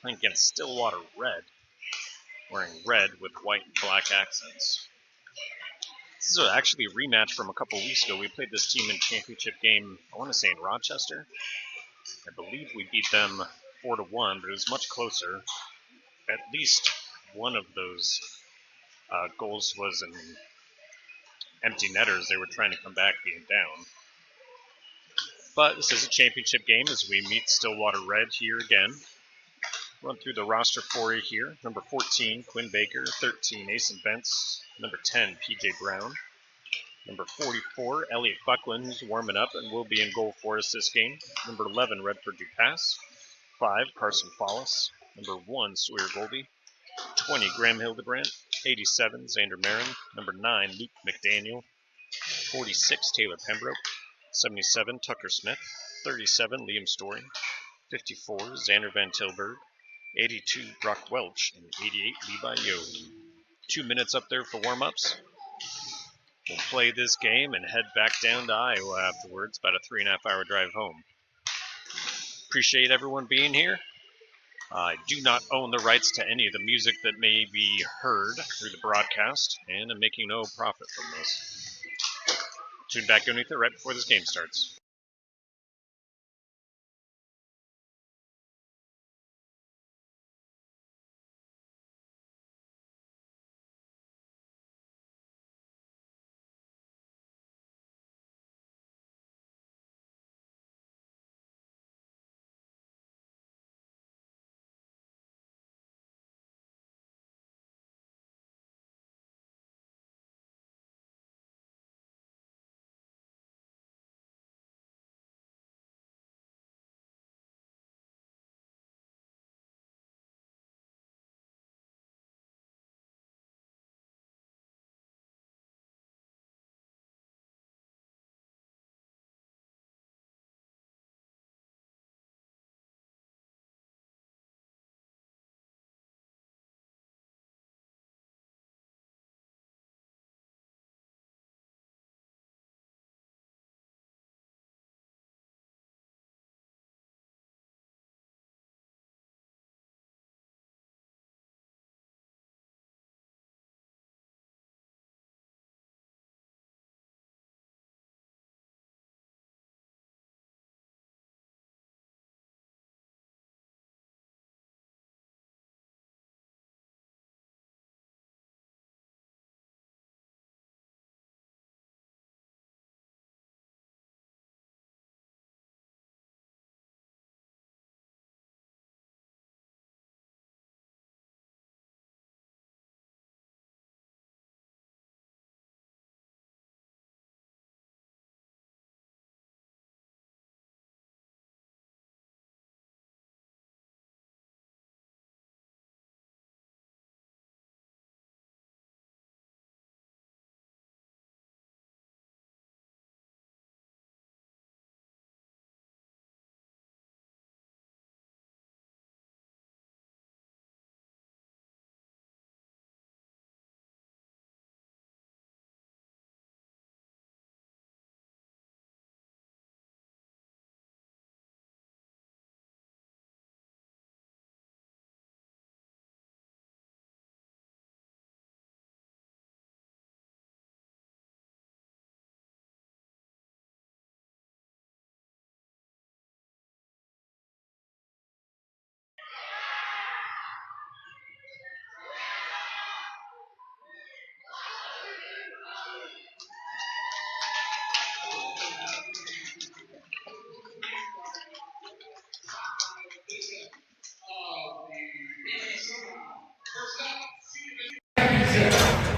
playing against Stillwater Red, wearing red with white and black accents. This is actually a rematch from a couple weeks ago. We played this team in championship game, I want to say in Rochester. I believe we beat them 4-1, but it was much closer. At least one of those goals was an empty netters. They were trying to come back being down. But this is a championship game as we meet Stillwater Red here again. Run through the roster for you here. Number 14, Quinn Baker. 13, Asen Bentz. Number 10, PJ Brown. Number 44, Elliot Buckland, who's warming up and will be in goal for us this game. Number 11, Redford Dupass. 5, Carson Follis. Number 1, Sawyer Goldie. 20, Graham Hildebrand. 87, Xander Marin. Number 9, Luke McDaniel. 46, Taylor Pembroke. 77, Tucker Smith. 37, Liam Story. 54, Xander Van Tilburg. 82, Brock Welch. And 88, Levi Yo. 2 minutes up there for warm-ups. We'll play this game and head back down to Iowa afterwards, about a 3.5-hour drive home. Appreciate everyone being here. I do not own the rights to any of the music that may be heard through the broadcast, and I'm making no profit from this. Tune back underneath it right before this game starts.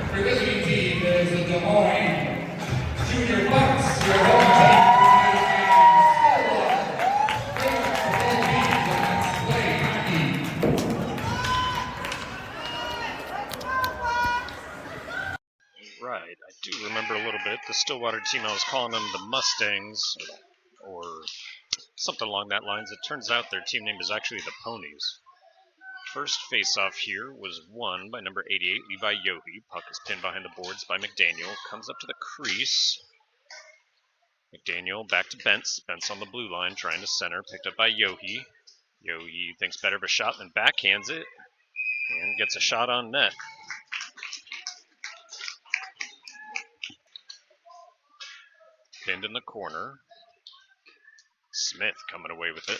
For this team is the DSM Jr Bucs, your home team. Right, I do remember a little bit. The Stillwater team, I was calling them the Mustangs, or something along that lines. It turns out their team name is actually the Ponies. First face-off here was won by number 88, Levi Yohe. Puck is pinned behind the boards by McDaniel. Comes up to the crease. McDaniel back to Bentz. Bentz on the blue line trying to center. Picked up by Yohe. Yohi thinks better of a shot than backhands it and gets a shot on net. Pinned in the corner. Smith coming away with it.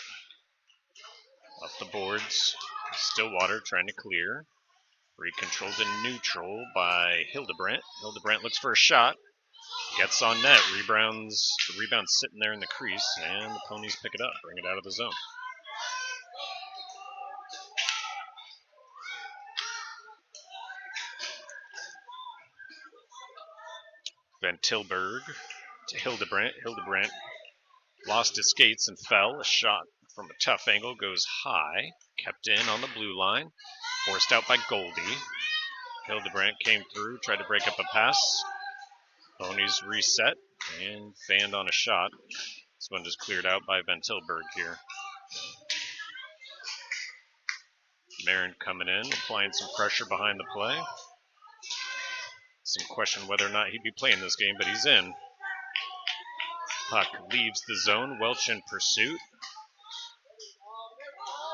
Up the boards. Stillwater trying to clear. Recontrolled in neutral by Hildebrandt. Hildebrandt looks for a shot. Gets on net. The rebound's sitting there in the crease, and the Ponies pick it up, bring it out of the zone. Van Tilburg to Hildebrandt. Hildebrandt lost his skates and fell. A shot from a tough angle goes high. Kept in on the blue line. Forced out by Goldie. Hildebrandt came through, tried to break up a pass. Ponies reset and fanned on a shot. This one just cleared out by Van Tilburg here. Marin coming in, applying some pressure behind the play. Some question whether or not he'd be playing this game, but he's in. Puck leaves the zone. Welch in pursuit.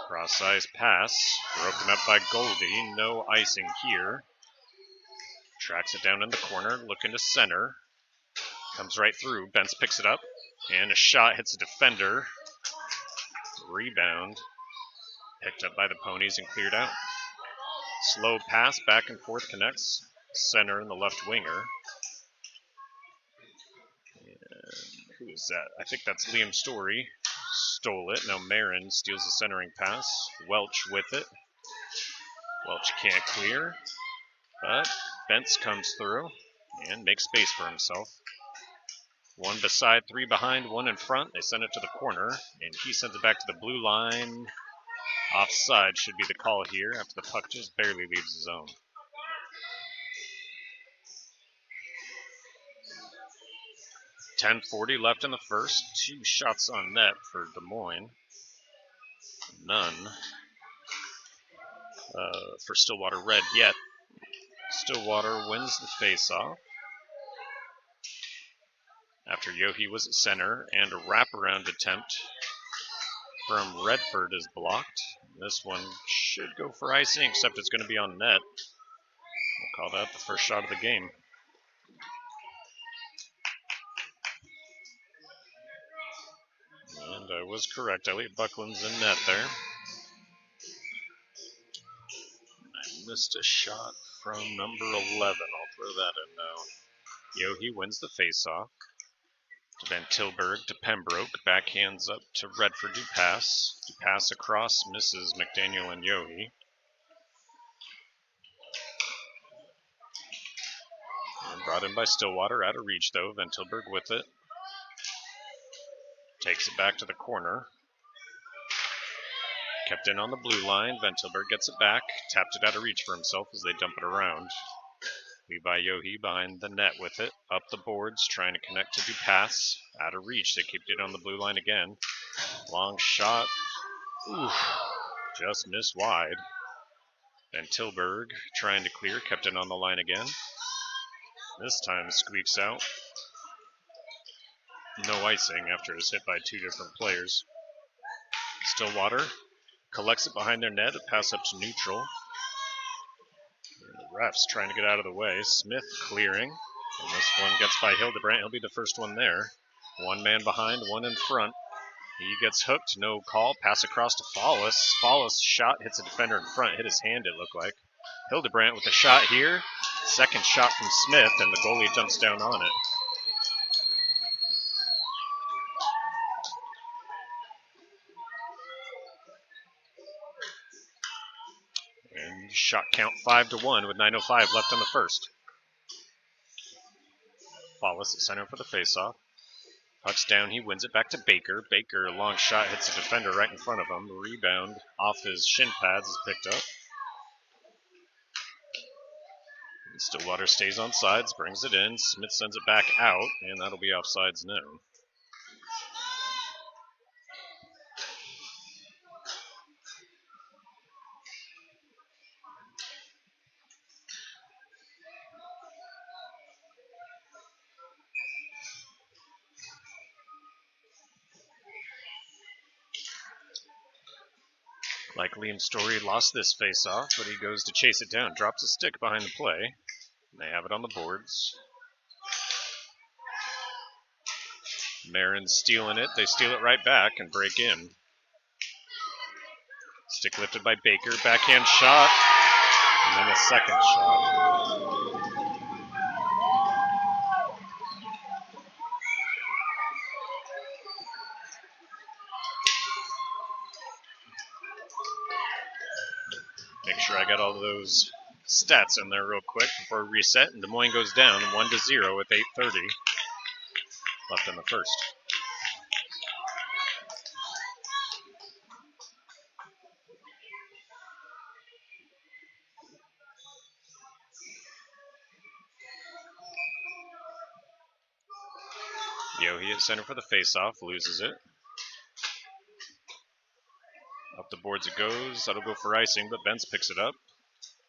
Cross-ice pass. Broken up by Goldie. No icing here. Tracks it down in the corner. Looking to center. Comes right through. Bentz picks it up. And a shot hits a defender. Rebound. Picked up by the Ponies and cleared out. Slow pass. Back and forth connects. Center and the left winger. Who is that? I think that's Liam Story. Stole it. Now Marin steals the centering pass. Welch with it. Welch can't clear. But Bentz comes through and makes space for himself. One beside, three behind, one in front. They send it to the corner, and he sends it back to the blue line. Offside should be the call here after the puck just barely leaves the zone. .10:40 left in the first. 2 shots on net for Des Moines. None for Stillwater Red yet. Stillwater wins the faceoff after Yohi was at center, and a wraparound attempt from Redford is blocked. This one should go for icing, except it's going to be on net. We'll call that the first shot of the game. And I was correct. Elliot Buckland's in net there. I missed a shot from number 11. I'll throw that in now. Yohi wins the faceoff. To Van Tilburg to Pembroke. Backhands up to Redford. Dupass across. Misses McDaniel and Yohi. And brought in by Stillwater. Out of reach though. Van Tilburg with it. Takes it back to the corner. Kept in on the blue line. Van Tilburg gets it back. Tapped it out of reach for himself as they dump it around. Levi Yohi behind the net with it. Up the boards, trying to connect to Dupass. Out of reach. They kept it on the blue line again. Long shot. Oof. Just missed wide. Van Tilburg trying to clear. Kept it on the line again. This time squeaks out. No icing after it was hit by 2 different players. Stillwater collects it behind their net. A pass up to neutral. The refs trying to get out of the way. Smith clearing. And this one gets by Hildebrandt. He'll be the first one there. One man behind, one in front. He gets hooked. No call. Pass across to Follis. Follis shot hits a defender in front. Hit his hand, it looked like. Hildebrandt with a shot here. Second shot from Smith, and the goalie jumps down on it. And shot count 5-1 with 9:05 left in the first. Follis at center for the faceoff. Puck's down, he wins it back to Baker. Baker, a long shot, hits a defender right in front of him. Rebound off his shin pads is picked up. Stillwater stays on sides, brings it in. Smith sends it back out, and that'll be offsides now. Like Liam Story lost this face-off, but he goes to chase it down, drops a stick behind the play. And they have it on the boards. Marin stealing it. They steal it right back and break in. Stick lifted by Baker. Backhand shot. And then a second shot. Make sure I got all those stats in there real quick before we reset. And Des Moines goes down 1-0 with 8:30 left in the first. Yohe at center for the faceoff, loses it. Up the boards it goes. That'll go for icing, but Bentz picks it up.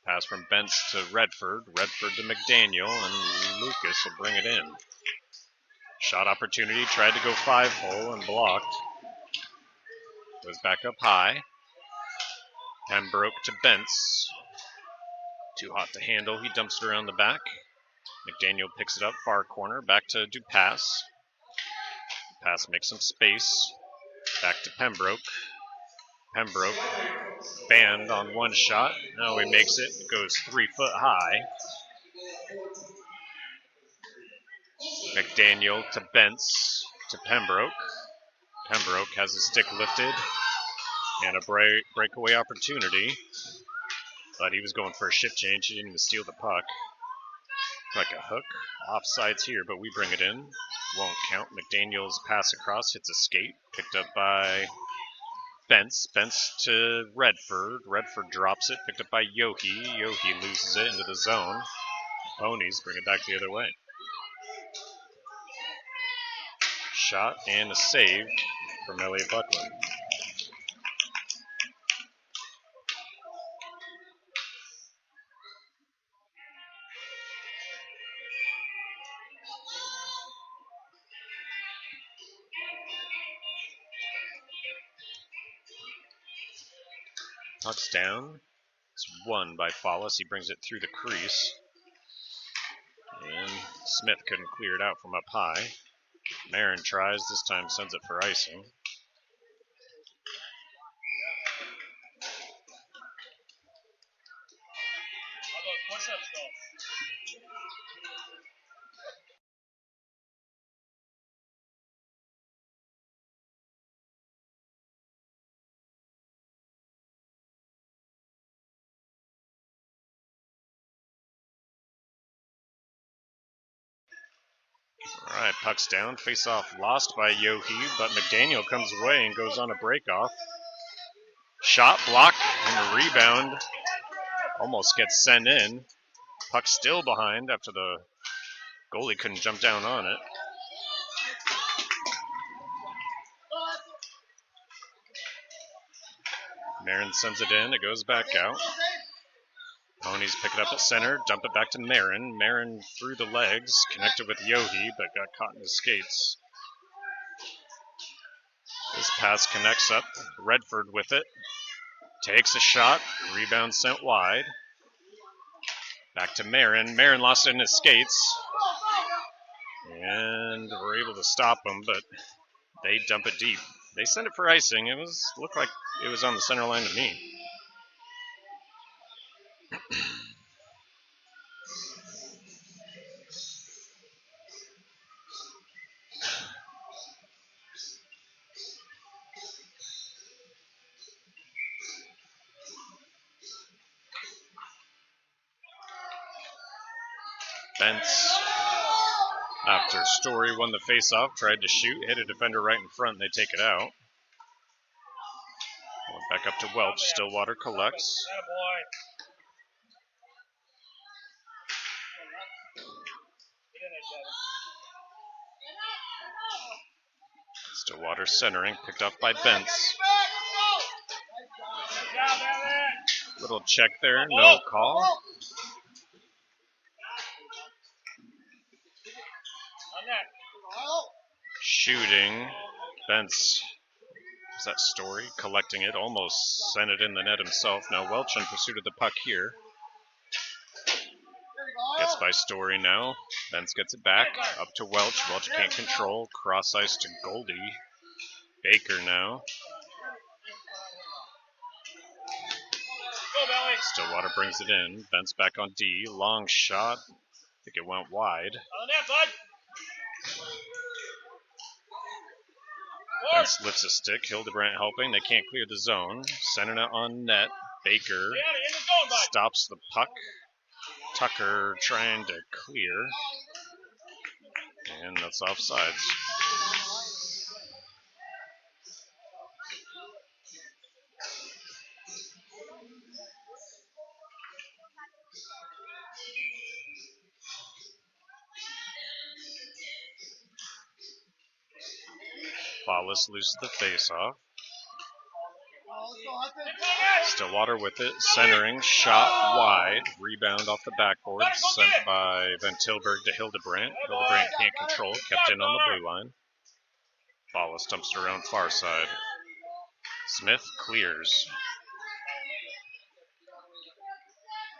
Pass from Bentz to Redford. Redford to McDaniel, and Lucas will bring it in. Shot opportunity, tried to go 5-hole and blocked. Goes back up high. Pembroke to Bentz. Too hot to handle. He dumps it around the back. McDaniel picks it up, far corner. Back to Dupass. Pass makes some space. Back to Pembroke. Pembroke banned on one shot. Now he makes it. It goes 3 foot high. McDaniel to Bentz to Pembroke. Pembroke has his stick lifted and a breakaway opportunity. But he was going for a shift change. He didn't even steal the puck. Like a hook. Offsides here, but we bring it in. Won't count. McDaniel's pass across hits a skate. Picked up by Bentz. Bentz to Redford. Redford drops it. Picked up by Yohe. Yohe loses it into the zone. Ponies bring it back the other way. Shot and a save from Elliott Buckland. Puck's down. It's won by Follis. He brings it through the crease. And Smith couldn't clear it out from up high. Marin tries. This time sends it for icing. All right, puck's down. Face-off lost by Yohe, but McDaniel comes away and goes on a break-off. Shot block and a rebound. Almost gets sent in. Puck still behind after the goalie couldn't jump down on it. Marin sends it in. It goes back out. Ponies pick it up at center, dump it back to Marin. Marin through the legs, connected with Yohe, but got caught in his skates. This pass connects up. Redford with it. Takes a shot. Rebound sent wide. Back to Marin. Marin lost it in his skates. And we're able to stop him, but they dump it deep. They sent it for icing. It looked like it was on the center line to me. Bentz, after Story won the faceoff, tried to shoot, hit a defender right in front, and they take it out. Back up to Welch. Stillwater collects. Stillwater centering, picked up by Bentz. Little check there, no call. Shooting. Bentz Is that Story collecting it? Almost sent it in the net himself. Now Welch in pursuit of the puck here. Gets by Story now. Benz gets it back. Up to Welch. Welch can't control. Cross ice to Goldie. Baker now. Stillwater brings it in. Benz back on D. Long shot. I think it went wide. Benz lifts a stick. Hildebrandt helping. They can't clear the zone. Sending it on net. Baker stops the puck. Tucker trying to clear. And that's offsides. Flawless loses the faceoff. Stillwater with it, centering, shot wide, rebound off the backboard, sent by Van Tilburg to Hildebrandt. Hildebrandt can't control, kept in on the blue line. Flawless dumps it around far side. Smith clears.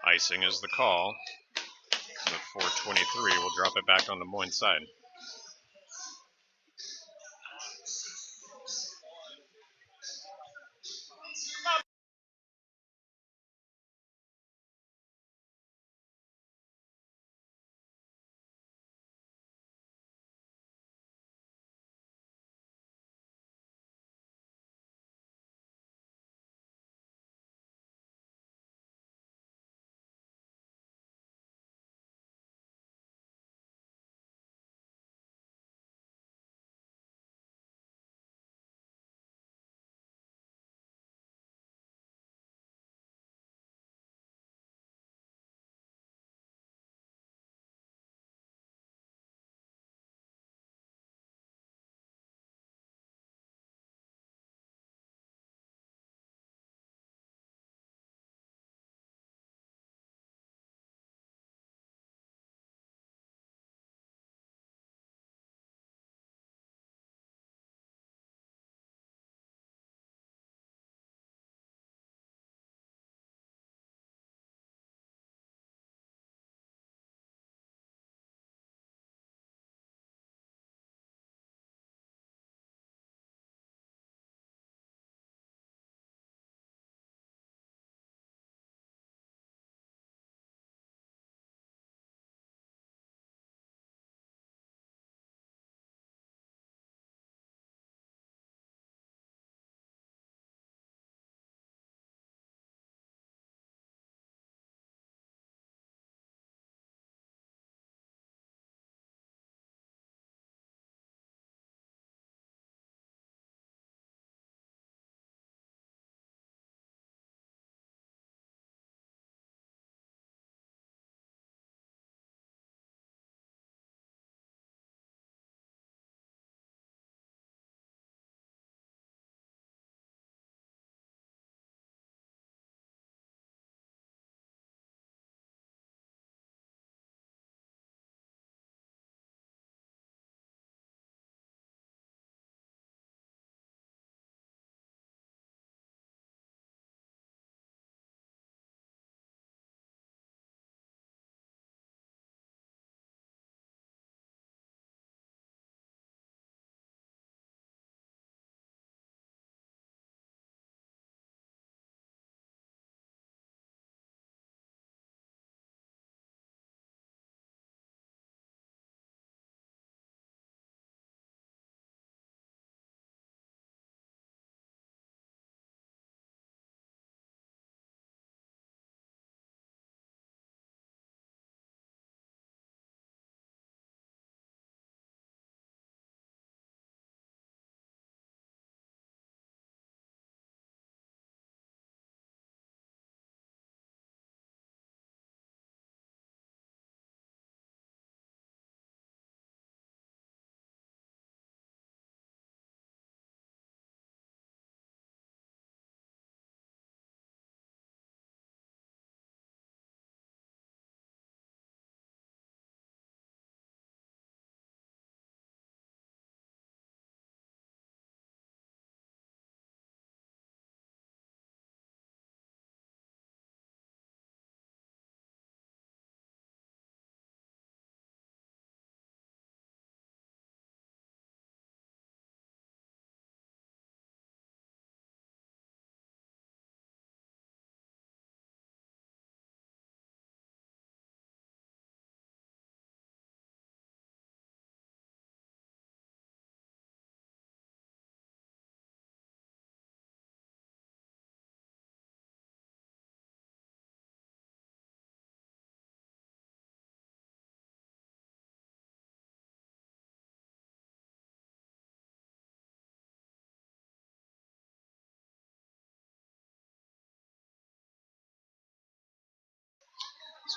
Icing is the call. With 4:23, we'll drop it back on the Moines side.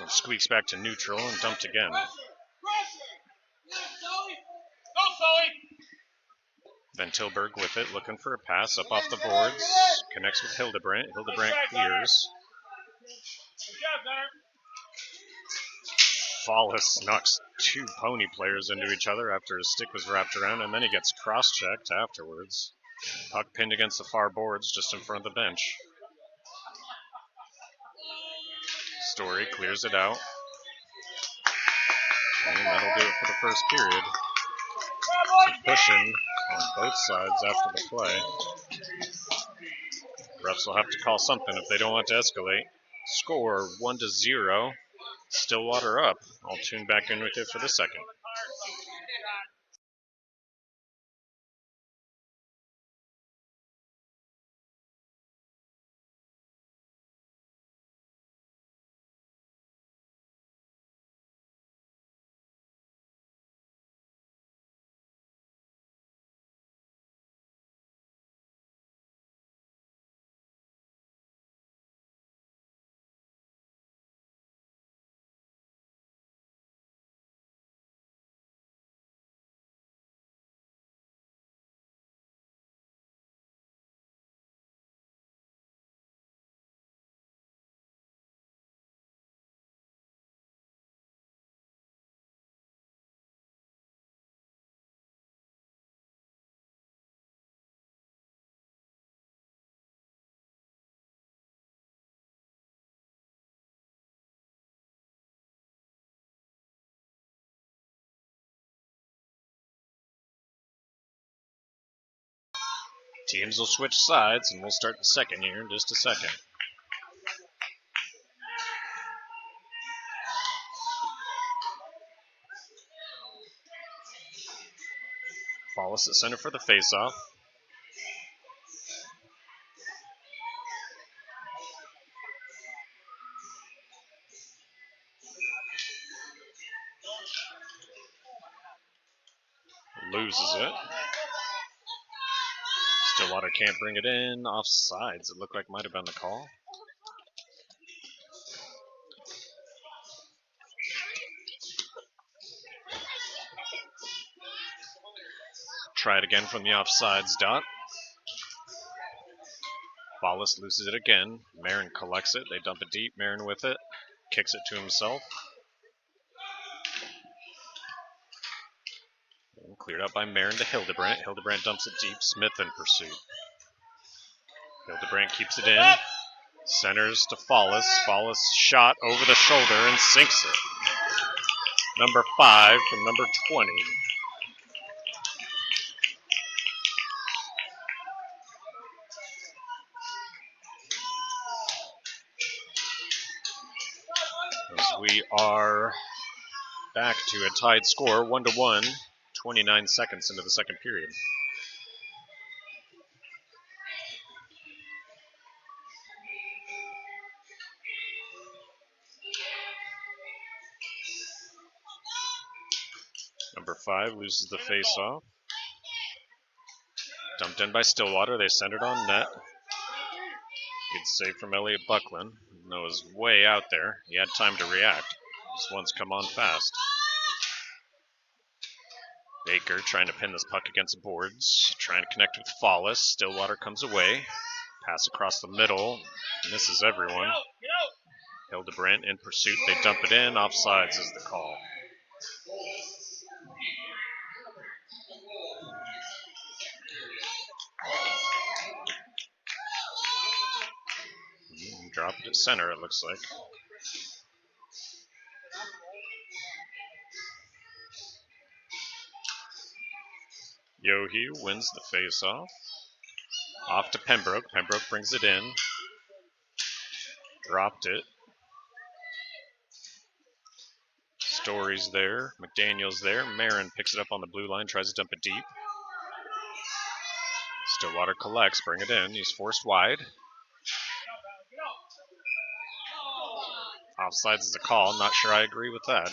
So it squeaks back to neutral and dumped again. Van Tilburg with it, looking for a pass up off the boards. Connects with Hildebrandt. Hildebrandt clears. Fallis knocks two pony players into each other after his stick was wrapped around, and then he gets cross-checked afterwards. Puck pinned against the far boards just in front of the bench. Story clears it out. And that'll do it for the first period. Some pushing on both sides after the play. Refs will have to call something if they don't want to escalate. Score 1-0. Stillwater up. I'll tune back in with you for the second. Teams will switch sides, and we'll start the second here in just a second. Fallis at center for the faceoff. Loses it. Stillwater can't bring it in. Offsides, it looked like might have been the call. Try it again from the offsides dot. Fallis loses it again. Marin collects it. They dump it deep. Marin with it. Kicks it to himself. And cleared out by Marin to Hildebrandt. Hildebrandt dumps it deep. Smith in pursuit. Hildebrandt keeps it in. Centers to Fallis. Fallis shot over the shoulder and sinks it. Number 5 from number 20. As we are back to a tied score, 1-1, 29 seconds into the second period. Number 5 loses the face-off. Dumped in by Stillwater. They send it on net. Good save from Elliot Buckland. Even though it was way out there, he had time to react. This one's come on fast. Baker trying to pin this puck against the boards. Trying to connect with Fallis. Stillwater comes away. Pass across the middle. Misses everyone. Hildebrandt in pursuit. They dump it in. Offsides is the call. Drop it at center, it looks like. Yohe wins the face-off. Off to Pembroke. Pembroke brings it in. Dropped it. Story's there. McDaniel's there. Marin picks it up on the blue line, tries to dump it deep. Stillwater collects, bring it in. He's forced wide. Offsides is a call. Not sure I agree with that.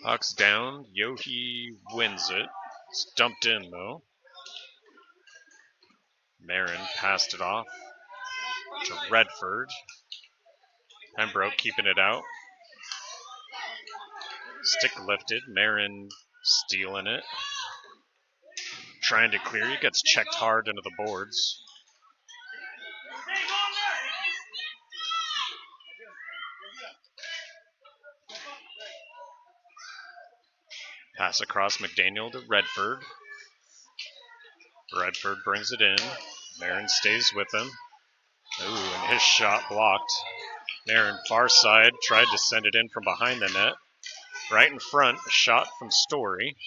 Puck's down. Yohi wins it. It's dumped in, though. Marin passed it off to Redford. Pembroke keeping it out. Stick lifted. Marin stealing it. Trying to clear. He gets checked hard into the boards. Pass across McDaniel to Redford. Redford brings it in. Marin stays with him. Ooh, and his shot blocked. Marin far side tried to send it in from behind the net. Right in front, a shot from Story.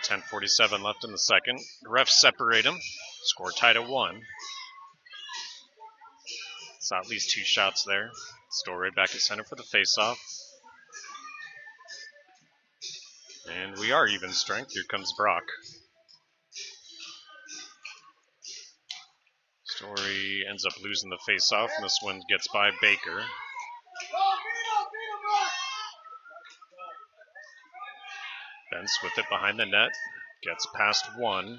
.10:47 left in the second. The refs separate them. Score tied at 1. Saw at least 2 shots there. Story back at center for the faceoff. And we are even strength. Here comes Brock. Story ends up losing the faceoff, and this one gets by Baker. Bents with it behind the net. Gets past one.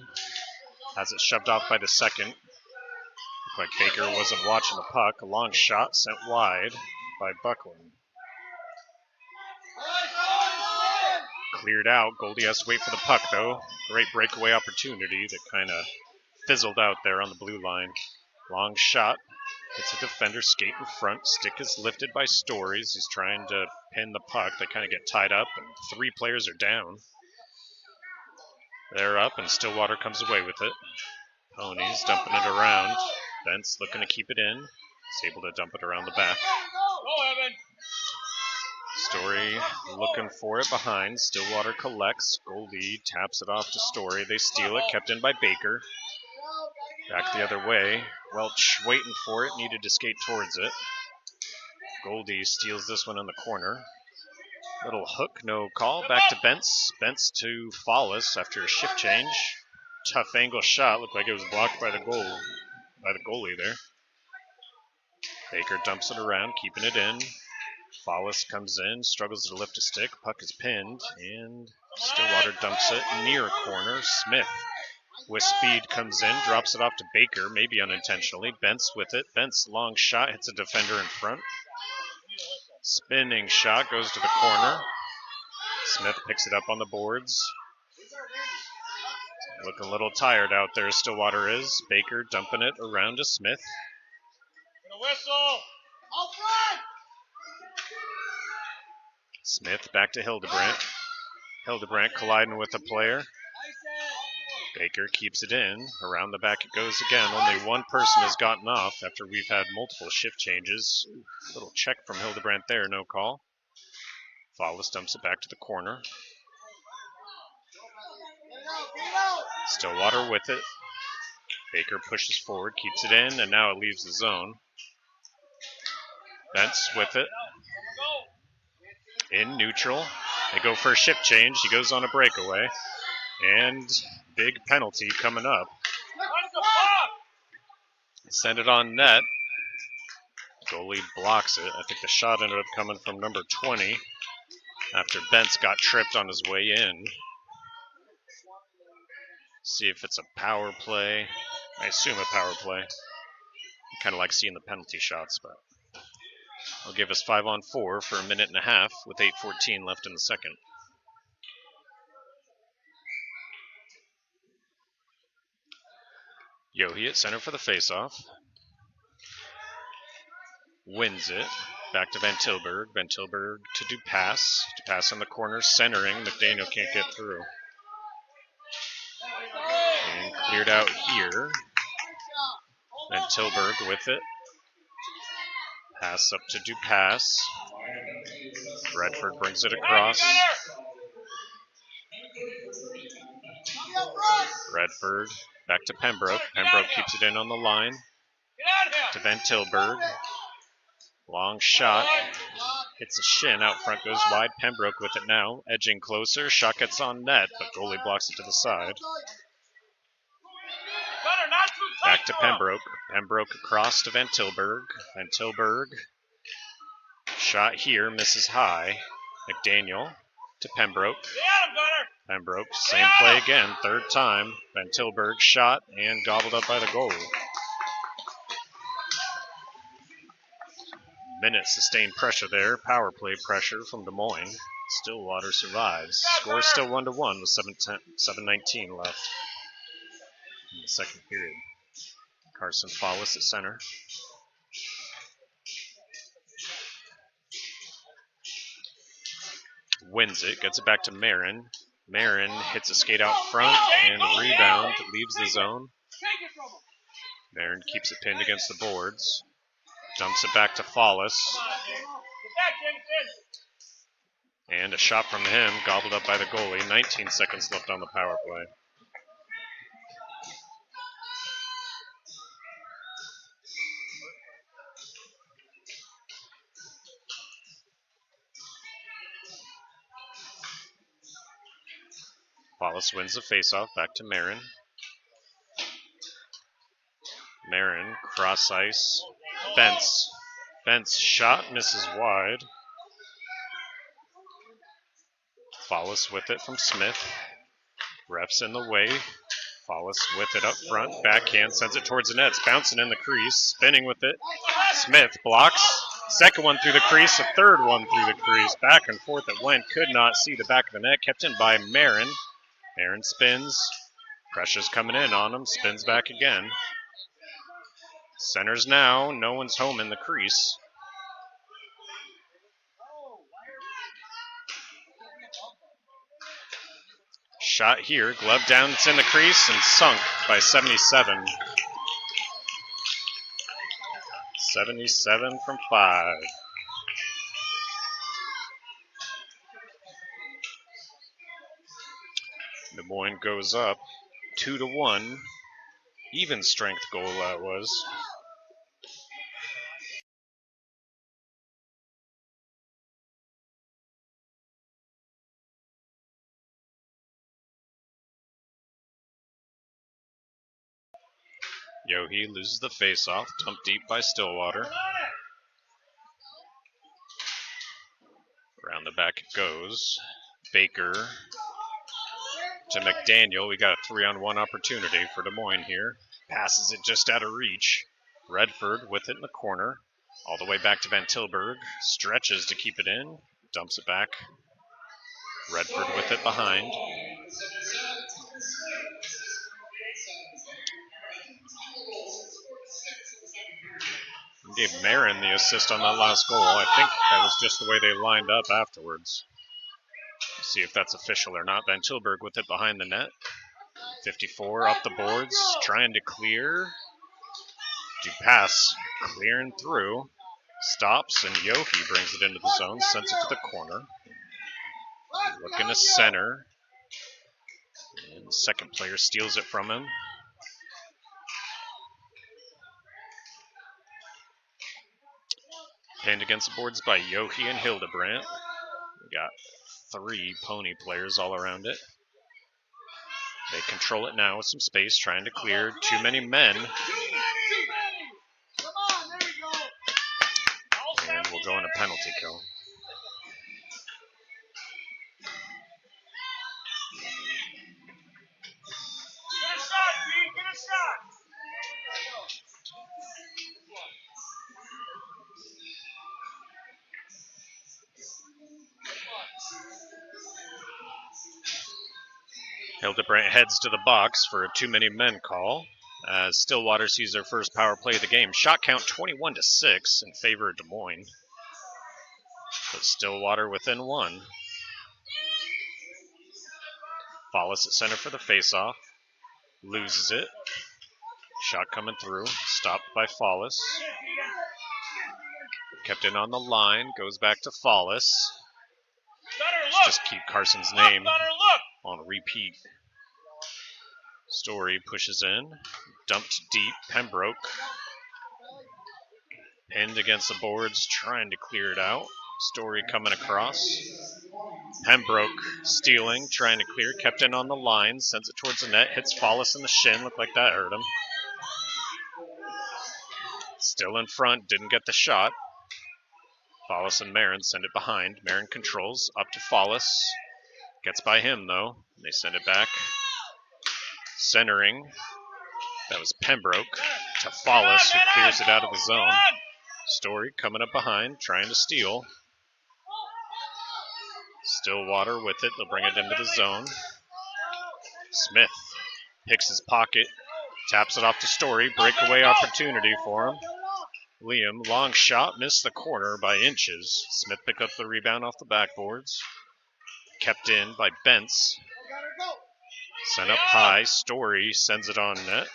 Has it shoved off by the second. Looked like Baker wasn't watching the puck. A long shot sent wide by Buckland. Cleared out. Goldie has to wait for the puck, though. Great breakaway opportunity that kind of fizzled out there on the blue line. Long shot. It's a defender skate in front. Stick is lifted by Stories. He's trying to pin the puck. They kind of get tied up, and 3 players are down. They're up, and Stillwater comes away with it. Ponies dumping it around. Bent's looking to keep it in. He's able to dump it around the back. Story looking for it behind. Stillwater collects. Goldie taps it off to Story. They steal it. Kept in by Baker. Back the other way. Welch waiting for it. Needed to skate towards it. Goldie steals this one in the corner. Little hook, no call. Back to Bentz. Bentz to Fallis after a shift change. Tough angle shot. Looked like it was blocked by the goalie there. Baker dumps it around, keeping it in. Fallis comes in, struggles to lift a stick. Puck is pinned, and Stillwater dumps it near corner. Smith with speed comes in, drops it off to Baker, maybe unintentionally. Bentz with it. Bentz long shot, hits a defender in front. Spinning shot goes to the corner. Smith picks it up on the boards. Looking a little tired out there, Stillwater is. Baker dumping it around to Smith. Smith back to Hildebrandt. Hildebrandt colliding with a player. Baker keeps it in. Around the back it goes again. Only one person has gotten off after we've had multiple shift changes. Little check from Hildebrandt there, no call. Fallis dumps it back to the corner. Stillwater with it. Baker pushes forward, keeps it in, and now it leaves the zone. Bentz with it. In neutral. They go for a shift change. He goes on a breakaway. And big penalty coming up. Send it on net. Goalie blocks it. I think the shot ended up coming from number 20 after Bentz got tripped on his way in. See if it's a power play. I assume a power play. I kind of like seeing the penalty shots, but I'll give us 5-on-4 for a minute and a half with 8:14 left in the second. Yohi at center for the faceoff. Wins it. Back to Van Tilburg. Van Tilburg to Dupass. Dupass in the corner, centering. McDaniel can't get through. And cleared out here. Van Tilburg with it. Pass up to Dupass. Redford brings it across. Redford back to Pembroke. Pembroke keeps it in on the line. To Van Tilburg. Long shot. Hits a shin, out front goes wide. Pembroke with it now, edging closer. Shot gets on net, but goalie blocks it to the side. Back to Pembroke. Pembroke across to Van Tilburg. Van Tilburg. Shot here, misses high. McDaniel to Pembroke. Pembroke, same play again, third time. Van Tilburg shot and gobbled up by the goal. Minute sustained pressure there, power play pressure from Des Moines. Stillwater survives. Score still 1-1 with 7:19 left in the second period. Carson Follis at center. Wins it, gets it back to Marin. Marin hits a skate out front and a rebound leaves the zone. Marin keeps it pinned against the boards. Dumps it back to Follis. And a shot from him, gobbled up by the goalie. 19 seconds left on the power play. Follis wins the faceoff, back to Marin. Marin, cross ice. Bentz. Bentz shot, misses wide. Follis with it from Smith. Ref's in the way. Follis with it up front. Backhand, sends it towards the net. It's bouncing in the crease. Spinning with it. Smith blocks. Second one through the crease. A third one through the crease. Back and forth it went. Could not see the back of the net. Kept in by Marin. Marin spins. Pressure's coming in on him. Spins back again. Centers now. No one's home in the crease. Shot here. Glove down. It's in the crease and sunk by 77. 77 from 5. Des Moines goes up 2-1. Even strength goal that was. Yohe loses the faceoff, dumped deep by Stillwater. Around the back it goes. Baker to McDaniel. We got a 3-on-1 opportunity for Des Moines here. Passes it just out of reach. Redford with it in the corner. All the way back to Van Tilburg. Stretches to keep it in. Dumps it back. Redford with it behind. Gave Marin the assist on that last goal. I think that was just the way they lined up afterwards. See if that's official or not. Van Tilburg with it behind the net. 54 up the boards, trying to clear. Dupass clearing through. Stops, and Yohe brings it into the zone, sends it to the corner. Looking to center. And the second player steals it from him. Pinned against the boards by Yohe and Hildebrandt. We got 3 pony players all around it. They control it now with some space, trying to clear. Too many men. And we'll go in a penalty kill. Hildebrandt heads to the box for a too many men call as Stillwater sees their first power play of the game. Shot count 21-6 in favor of Des Moines. But Stillwater within 1. Follis at center for the faceoff. Loses it. Shot coming through. Stopped by Follis. Kept in on the line. Goes back to Follis. Just keep Carson's name on repeat. Story pushes in. Dumped deep. Pembroke. Pinned against the boards, trying to clear it out. Story coming across. Pembroke stealing, trying to clear, kept in on the line, sends it towards the net, hits Follis in the shin, looked like that hurt him. Still in front, didn't get the shot. Follis and Marin send it behind. Marin controls, up to Follis. Gets by him, though. They send it back. Centering. That was Pembroke to Follis, who clears it out of the zone. Story coming up behind, trying to steal. Stillwater with it. They'll bring it into the zone. Smith picks his pocket, taps it off to Story. Breakaway opportunity for him. Liam, long shot, missed the corner by inches. Smith picked up the rebound off the backboards. Kept in by Bentz. Sent up high. Story sends it on net.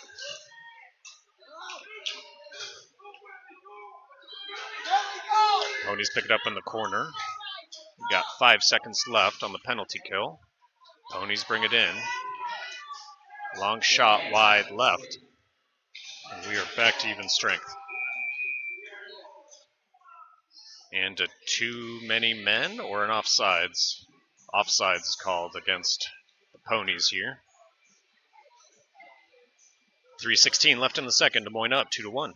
Ponies pick it up in the corner. We got 5 seconds left on the penalty kill. Ponies bring it in. Long shot wide left. And we are back to even strength. And a too many men or an offsides? Offsides called against the Ponies here. 3:16 left in the second. Des Moines up 2-1.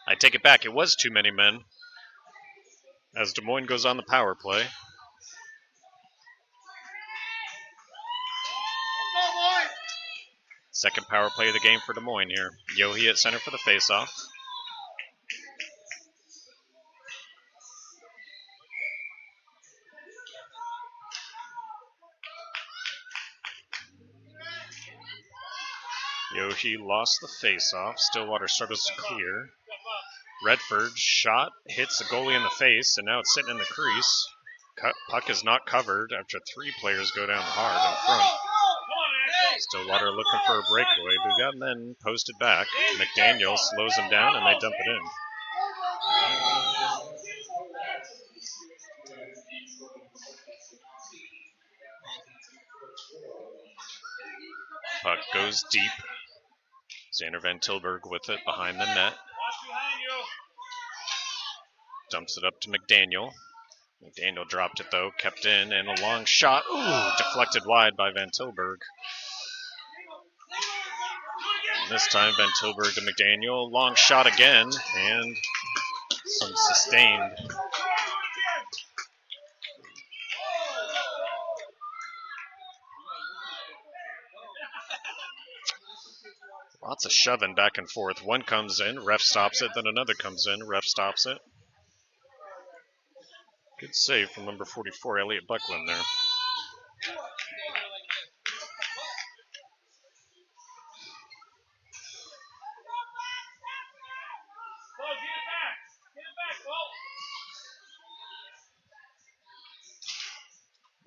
I take it back. It was too many men. As Des Moines goes on the power play. Second power play of the game for Des Moines here. Yohe at center for the faceoff. Yohe lost the faceoff. Stillwater struggles to clear. Redford shot, hits the goalie in the face, and now it's sitting in the crease. Puck is not covered after 3 players go down hard in front. Stillwater looking for a breakaway, but we got men posted back. McDaniel slows them down, and they dump it in. Puck goes deep. Xander Van Tilburg with it behind the net. Dumps it up to McDaniel. McDaniel dropped it, though, kept in, and a long shot. Ooh, deflected wide by Van Tilburg. And this time, Van Tilburg to McDaniel. Long shot again, and some sustained. Lots of shoving back and forth. One comes in, ref stops it, then another comes in, ref stops it. Good save from number 44, Elliot Buckland there.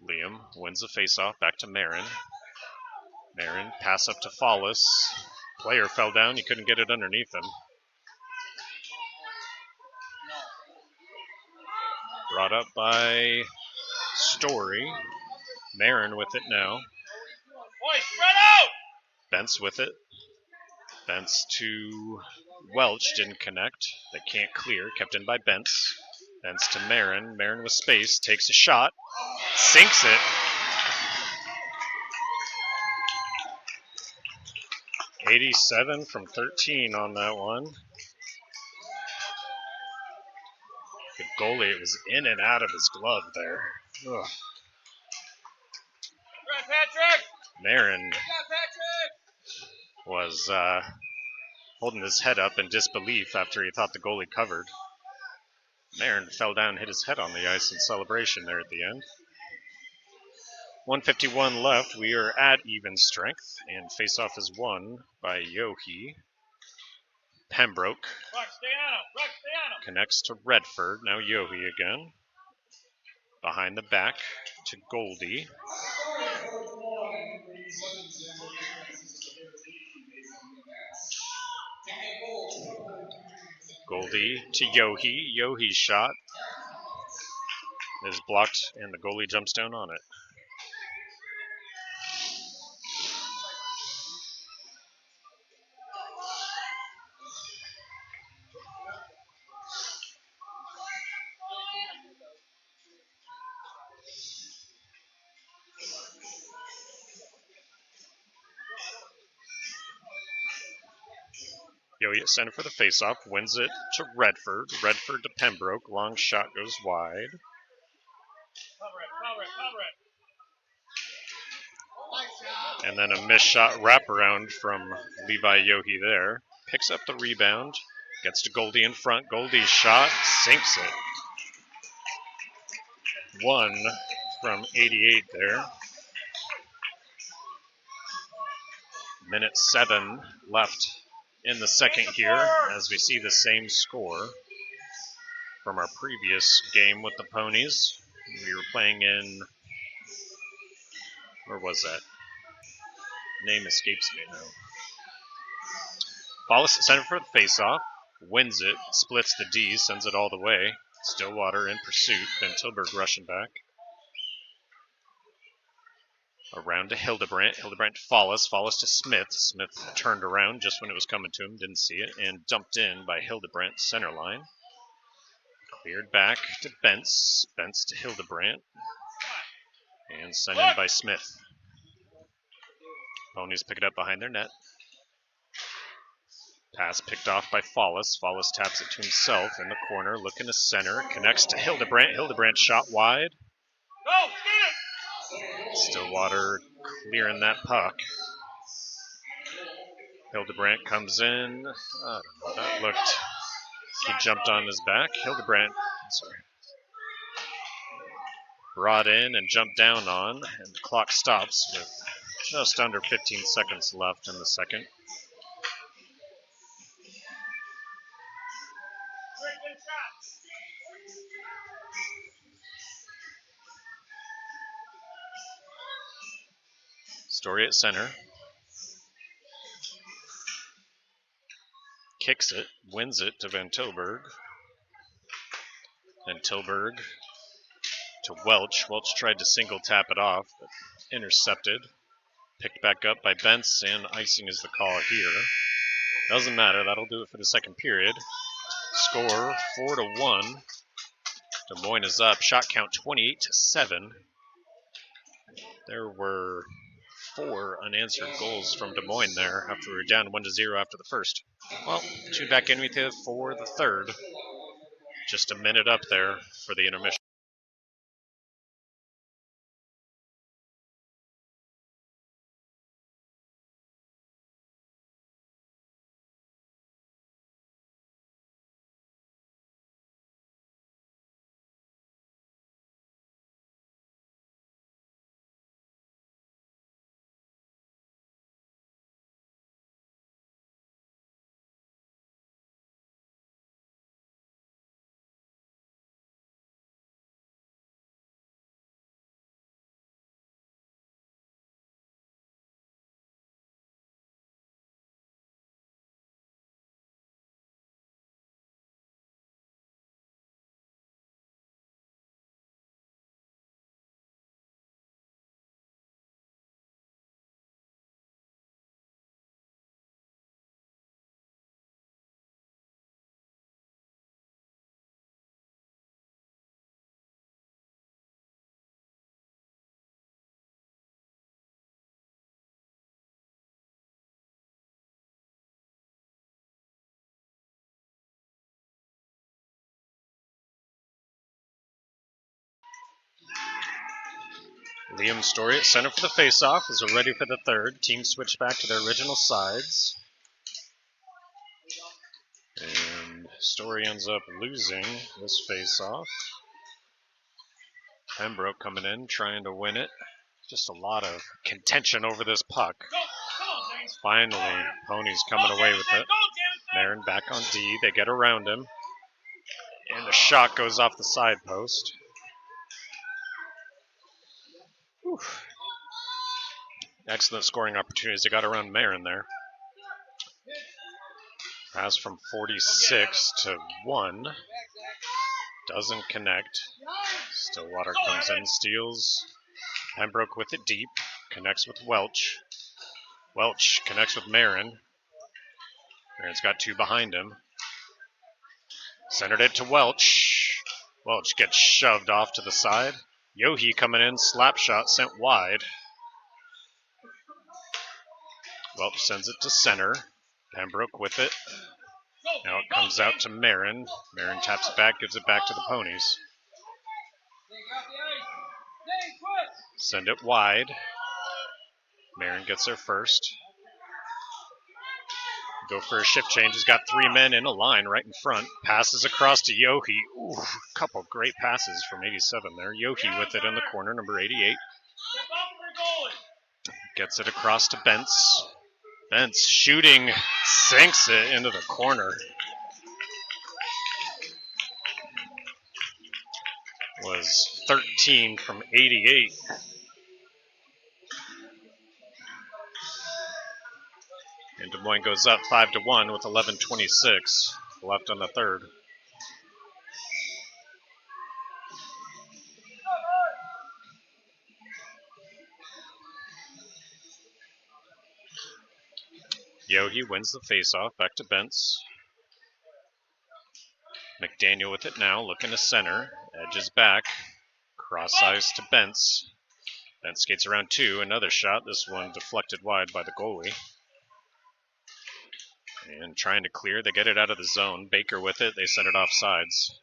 Liam wins the faceoff, back to Marin. Marin, pass up to Follis. Player fell down, he couldn't get it underneath him. Brought up by Story. Marin with it now. Bentz with it. Bentz to Welch, didn't connect. They can't clear, kept in by Bentz. Bentz to Marin. Marin with space, takes a shot. Sinks it. .87 from 13 on that one. The goalie, it was in and out of his glove there. Ugh. Marin was holding his head up in disbelief after he thought the goalie covered. Marin fell down and hit his head on the ice in celebration there at the end. 1:51 left. We are at even strength, and faceoff is won by Yohe. Pembroke connects to Redford. Now Yohe again. Behind the back to Goldie. Goldie to Yohe. Yohe's shot is blocked, and the goalie jumps down on it. Yohe at center for the faceoff, wins it to Redford. Redford to Pembroke. Long shot goes wide. And then a missed shot wraparound from Levi Yohe there. Picks up the rebound. Gets to Goldie in front. Goldie's shot sinks it. 1 from 88 there. Minute 7 left in the second here as we see the same score from our previous game with the Ponies. We were playing in, where was that? Name escapes me now. Follis at center for the faceoff, wins it, splits the D, sends it all the way. Stillwater in pursuit, then Tilburg rushing back. Around to Hildebrandt. Hildebrandt to Follis. Follis to Smith. Smith turned around just when it was coming to him, didn't see it, and dumped in by Hildebrandt, center line. Cleared back to Bentz. Bentz to Hildebrandt. And sent in by Smith. Ponies pick it up behind their net. Pass picked off by Follis. Follis taps it to himself in the corner, looking to center. Connects to Hildebrandt. Hildebrandt shot wide. Stillwater clearing that puck. Hildebrandt comes in. I don't know. That looked. He jumped on his back. Hildebrandt brought in and jumped down on, and the clock stops with just under 15 seconds left in the second. Story at center. Kicks it, wins it to Van Tilburg. Then Tilburg to Welch. Welch tried to single tap it off, but intercepted. Picked back up by Bentz, and icing is the call here. Doesn't matter, that'll do it for the second period. Score 4-1. Des Moines is up. Shot count 28-7. There were 4 unanswered goals from Des Moines there after we were down 1-0 after the first. Well, tune back in with you for the third. Just a minute up there for the intermission. Liam Story at center for the faceoff as we're ready for the third. Teams switch back to their original sides. And Story ends up losing this faceoff. Pembroke coming in, trying to win it. Just a lot of contention over this puck. Finally, Ponies coming away with it. Marin back on D. They get around him. And the shot goes off the side post. Whew. Excellent scoring opportunities. They got around Marin there. Pass from 46 to 1. Doesn't connect. Stillwater comes in, steals. Pembroke with it deep. Connects with Welch. Welch connects with Marin. Marin's got 2 behind him. Centered it to Welch. Welch gets shoved off to the side. Yohe coming in, slap shot sent wide. Welch sends it to center. Pembroke with it. Now it comes out to Marin. Marin taps it back, gives it back to the Ponies. Send it wide. Marin gets there first. Go for a shift change. He's got 3 men in a line right in front. Passes across to Yohi. Ooh, a couple great passes from 87 there. Yohi with it in the corner, number 88. Gets it across to Bentz. Bentz shooting, sinks it into the corner. Was 13 from 88. And Des Moines goes up 5-1 with 11:26 left on the third. Yohi wins the faceoff, back to Bentz. McDaniel with it now, looking to center, edges back, cross eyes to Bentz. Bentz skates around 2, another shot, this one deflected wide by the goalie. And trying to clear, they get it out of the zone. Baker with it, they send it off sides.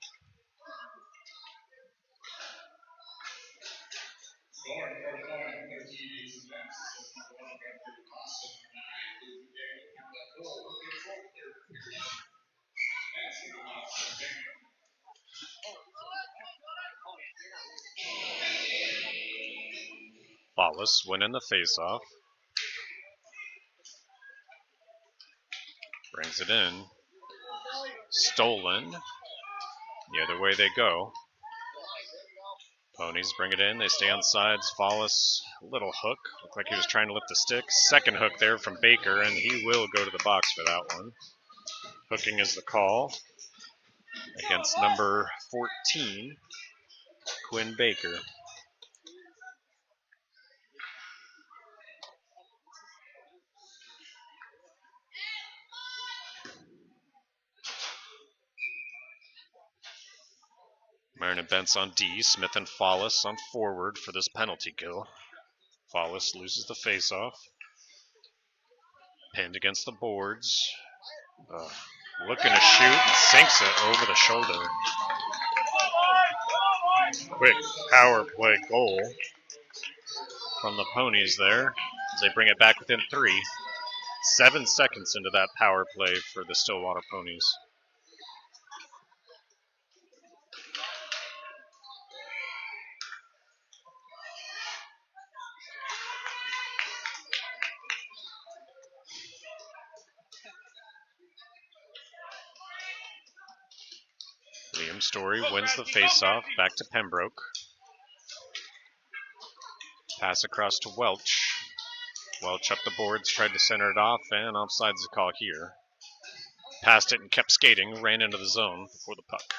Wallace winning the faceoff. Brings it in. Stolen. The other way they go. Ponies bring it in. They stay on sides. Wallace, a little hook. Looked like he was trying to lift the stick. Second hook there from Baker, and he will go to the box for that one. Hooking is the call against number 14, Quinn Baker. Marin and Bentz on D. Smith and Wallace on forward for this penalty kill. Wallace loses the faceoff. Pinned against the boards. Looking to shoot and sinks it over the shoulder. Quick power play goal from the Ponies there as they bring it back within 3. 7 seconds into that power play for the Stillwater Ponies. Liam Story wins the faceoff, back to Pembroke. Pass across to Welch. Welch up the boards, tried to center it off, and offside's the call here. Passed it and kept skating, ran into the zone before the puck.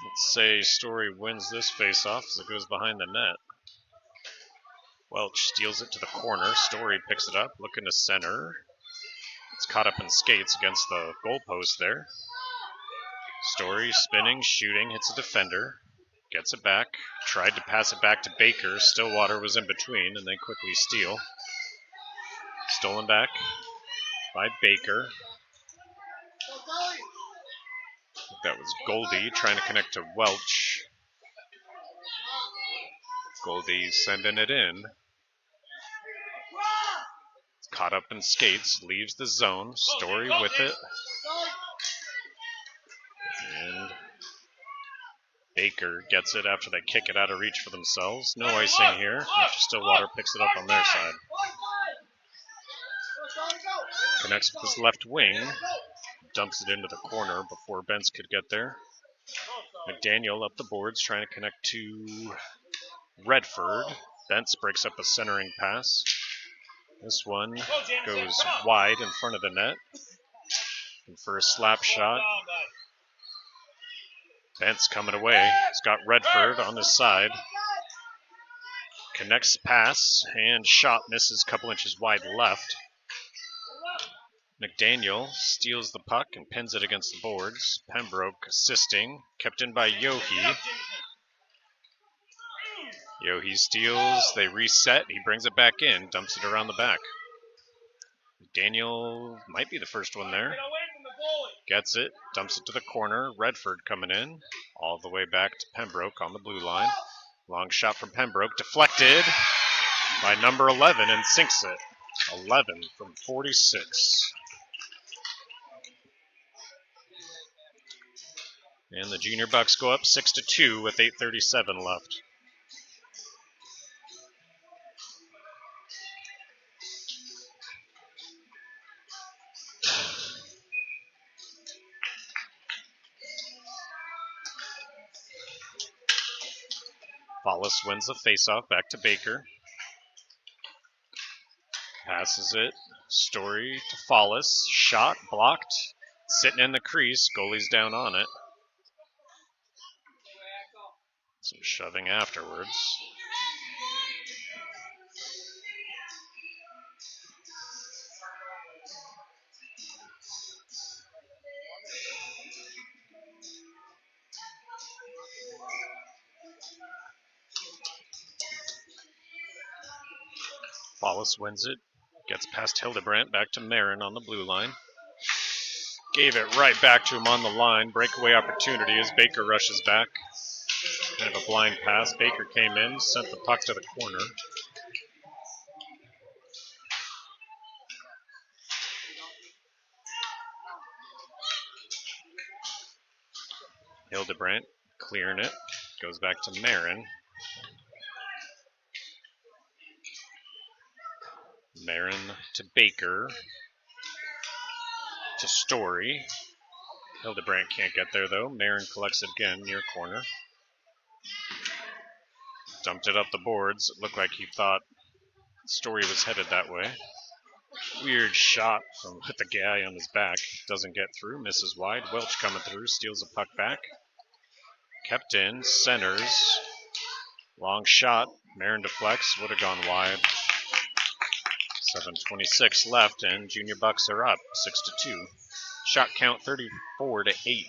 Let's say Story wins this faceoff as it goes behind the net. Welch steals it to the corner. Story picks it up, looking to center. It's caught up in skates against the goalpost there. Story spinning, shooting, hits a defender. Gets it back. Tried to pass it back to Baker. Stillwater was in between, and they quickly steal. Stolen back by Baker. That was Goldie trying to connect to Welch. Goldie sending it in. Caught up in skates, leaves the zone. Story with it. And Baker gets it after they kick it out of reach for themselves. No icing here after Stillwater picks it up on their side. Connects with his left wing. Dumps it into the corner before Bentz could get there. McDaniel up the boards trying to connect to Redford. Bentz breaks up a centering pass. This one goes wide in front of the net. And for a slap shot, Bentz coming away. He's got Redford on his side. Connects pass and shot misses a couple inches wide left. McDaniel steals the puck and pins it against the boards. Pembroke assisting, kept in by Yohe. Yohe steals, they reset, he brings it back in, dumps it around the back. McDaniel might be the first one there. Gets it, dumps it to the corner. Redford coming in, all the way back to Pembroke on the blue line. Long shot from Pembroke, deflected by number 11 and sinks it. 11 from 46. And the Junior Bucs go up 6-2 with 8:37 left. Follis wins the faceoff, back to Baker. Passes it, Story to Follis. Shot blocked, sitting in the crease. Goalie's down on it. Some shoving afterwards. Follis wins it, gets past Hildebrandt, back to Marin on the blue line. Gave it right back to him on the line. Breakaway opportunity as Baker rushes back. Kind of a blind pass. Baker came in, sent the puck to the corner. Hildebrandt clearing it. Goes back to Marin. Marin to Baker. To Story. Hildebrandt can't get there though. Marin collects it again near corner. Dumped it up the boards. It looked like he thought Story was headed that way. Weird shot from with the guy on his back. Doesn't get through. Misses wide. Welch coming through. Steals the puck back. Kept in. Centers. Long shot. Marin deflects. Would have gone wide. 7:26 left, and Junior Bucs are up 6-2. Shot count 34-8.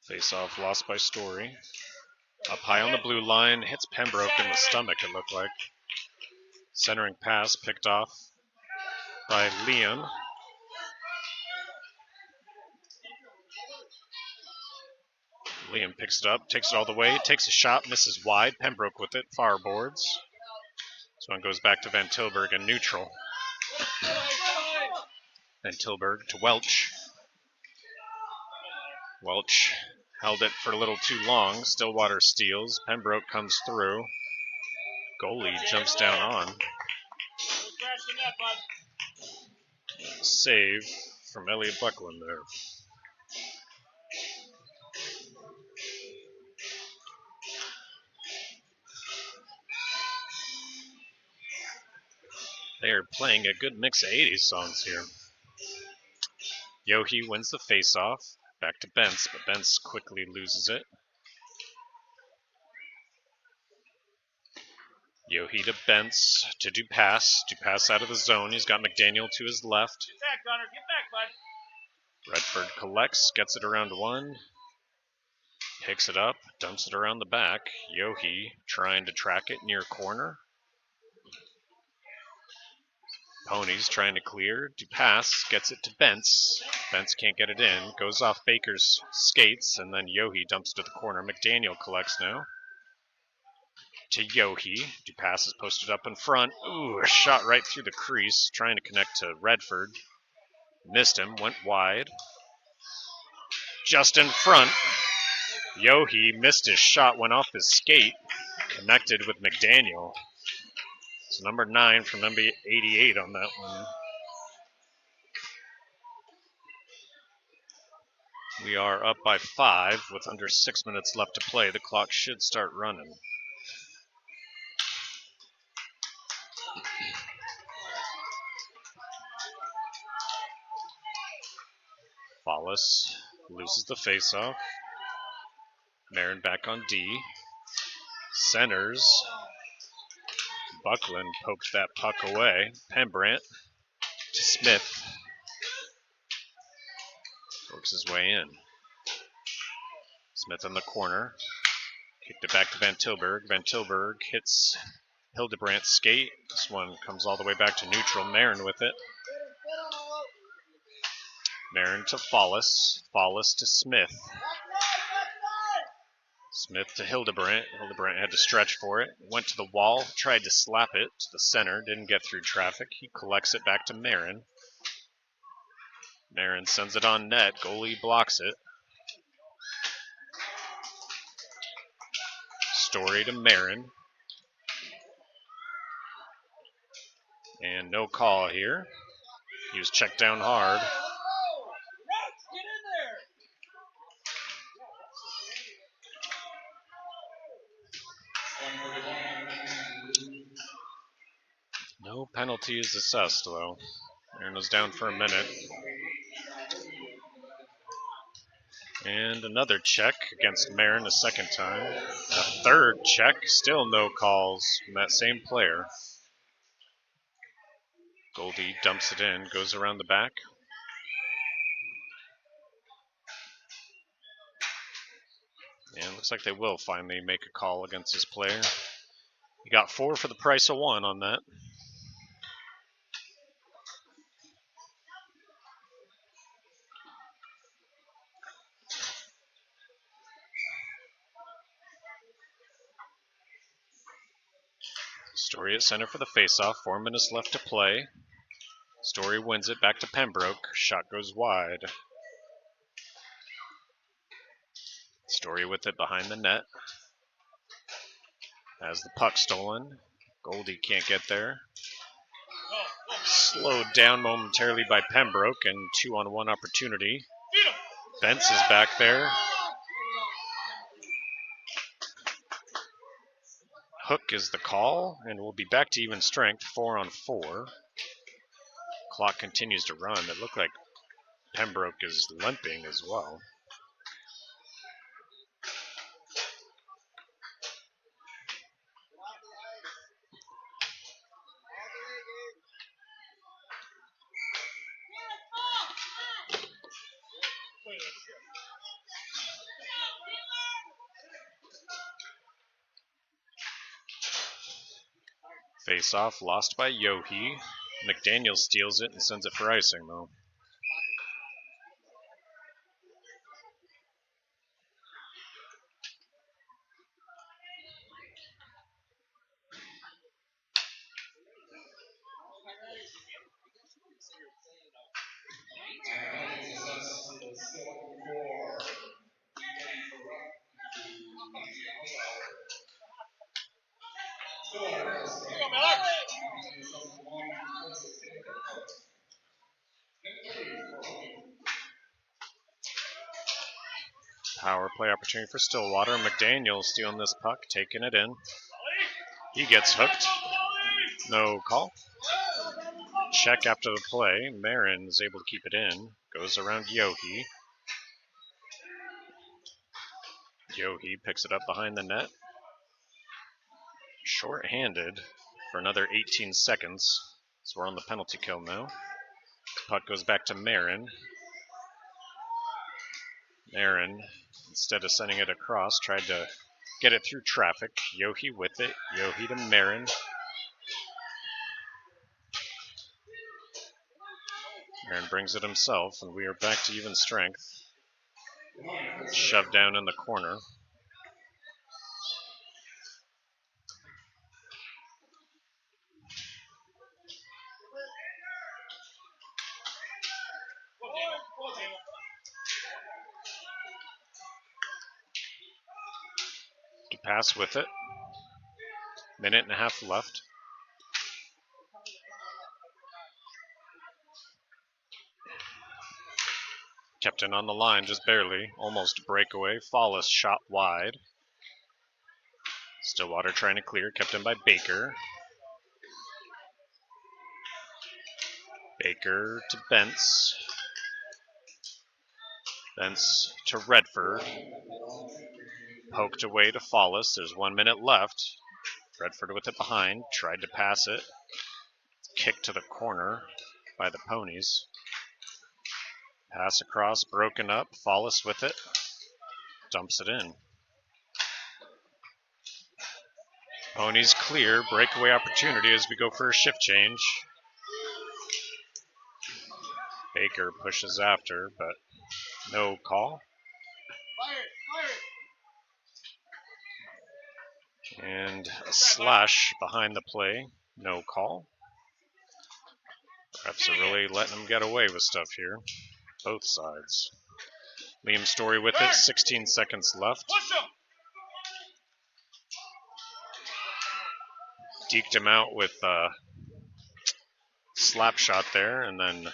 Face-off lost by Story. Up high on the blue line, hits Pembroke in the stomach, it looked like. Centering pass picked off by Liam. Liam picks it up, takes it all the way, takes a shot, misses wide. Pembroke with it, far boards. This one goes back to Van Tilburg in neutral. Van Tilburg to Welch. Welch held it for a little too long. Stillwater steals. Pembroke comes through. Goalie jumps down on. Save from Elliot Buckland there. They are playing a good mix of 80s songs here. Yohe wins the face-off. Back to Bentz, but Bentz quickly loses it. Yohe to Bentz to Dupass. Dupass out of the zone. He's got McDaniel to his left. Get back, Connor. Get back, bud. Redford collects, gets it around one. Picks it up, dumps it around the back. Yohe trying to track it near corner. Ponies trying to clear. Dupass gets it to Bentz. Bentz can't get it in. Goes off Baker's skates, and then Yohe dumps to the corner. McDaniel collects now. To Yohe. Dupass is posted up in front. Ooh, a shot right through the crease. Trying to connect to Redford. Missed him. Went wide. Just in front. Yohe missed his shot. Went off his skate. Connected with McDaniel. So number 9 from number 88 on that one. We are up by 5 with under 6 minutes left to play. The clock should start running. Follis loses the faceoff. Marin back on D. Centers. Buckland poked that puck away. Pembrandt to Smith. Works his way in. Smith in the corner. Kicked it back to Van Tilburg. Van Tilburg hits Hildebrandt's skate. This one comes all the way back to neutral. Marin with it. Marin to Follis. Follis to Smith. Smith to Hildebrandt. Hildebrandt had to stretch for it. Went to the wall, tried to slap it to the center. Didn't get through traffic. He collects it back to Marin. Marin sends it on net. Goalie blocks it. Story to Marin. And no call here. He was checked down hard. No penalties assessed, though. Marin was down for a minute. And another check against Marin a second time. A third check, still no calls from that same player. Goldie dumps it in, goes around the back. And looks like they will finally make a call against this player. He got 4 for the price of 1 on that. Story at center for the faceoff. 4 minutes left to play. Story wins it back to Pembroke. Shot goes wide. Story with it behind the net. Has the puck stolen. Goldie can't get there. Slowed down momentarily by Pembroke, and 2-on-1 opportunity. Bentz is back there. Hook is the call, and we'll be back to even strength, 4-on-4. Clock continues to run. It looked like Pembroke is limping as well. Face-off lost by Yohe. McDaniel steals it and sends it for icing, though. Power play opportunity for Stillwater. McDaniel stealing this puck, taking it in. He gets hooked. No call. Check after the play. Marin is able to keep it in. Goes around Yohe. Yohe picks it up behind the net. Short-handed for another 18 seconds. So we're on the penalty kill now. Puck goes back to Marin. Marin, instead of sending it across, tried to get it through traffic. Yohe with it. Yohe to Marin. Marin brings it himself, and we are back to even strength. Shoved down in the corner. To pass with it. Minute and a half left. Kept in on the line, just barely. Almost breakaway. Follis shot wide. Stillwater trying to clear. Kept in by Baker. Baker to Bentz. Thence to Redford. Poked away to Follis. There's 1 minute left. Redford with it behind. Tried to pass it. Kicked to the corner by the Ponies. Pass across, broken up. Follis with it. Dumps it in. Ponies clear. Breakaway opportunity as we go for a shift change. Baker pushes after, but no call. And a slash behind the play. No call. Refs are really letting them get away with stuff here. Both sides. Liam Story with it. 16 seconds left. Deked him out with a slap shot there and then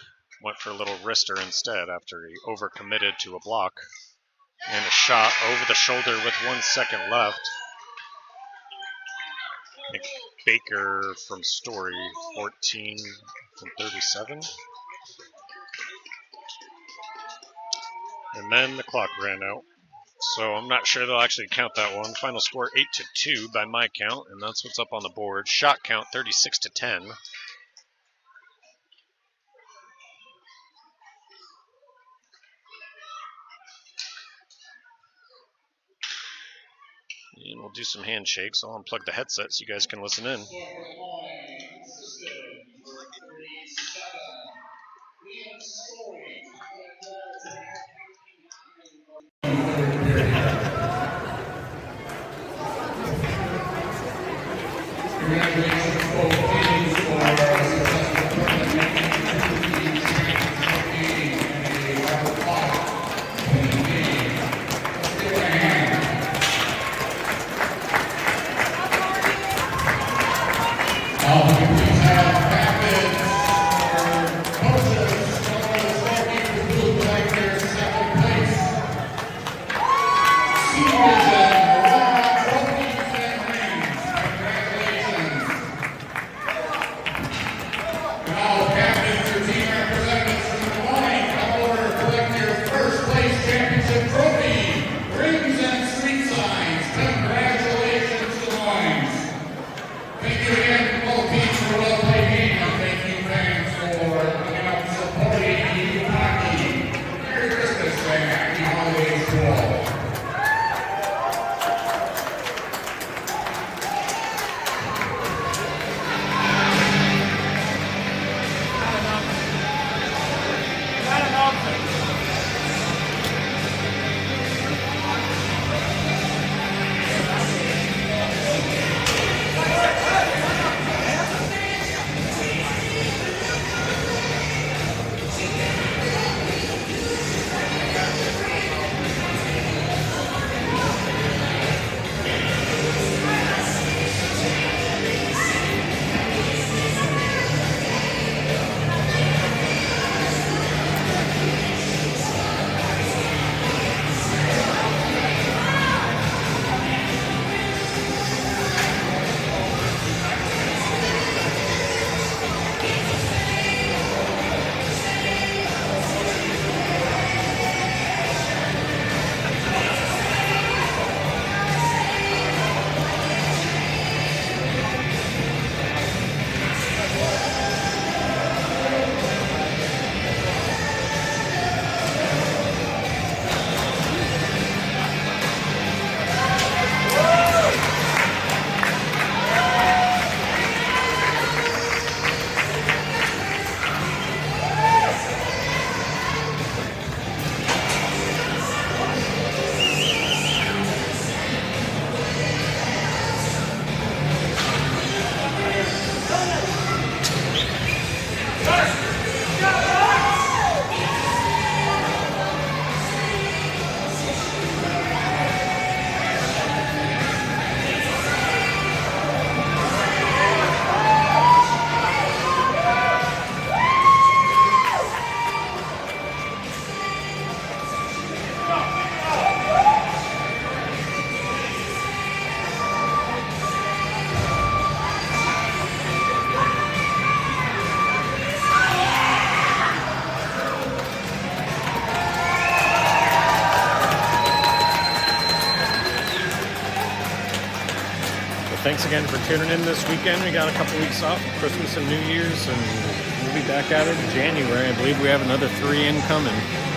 went for a little wrister instead after he overcommitted to a block. And a shot over the shoulder with 1 second left. Baker from Story, 14 from 37. And then the clock ran out. So I'm not sure they'll actually count that one. Final score 8-2 by my count, and that's what's up on the board. Shot count 36-10. And we'll do some handshakes. I'll unplug the headset so you guys can listen in. thanks again for tuning in this weekend. We got a couple weeks off, Christmas and New Year's, and we'll be back at it in January. I believe we have another 3 incoming.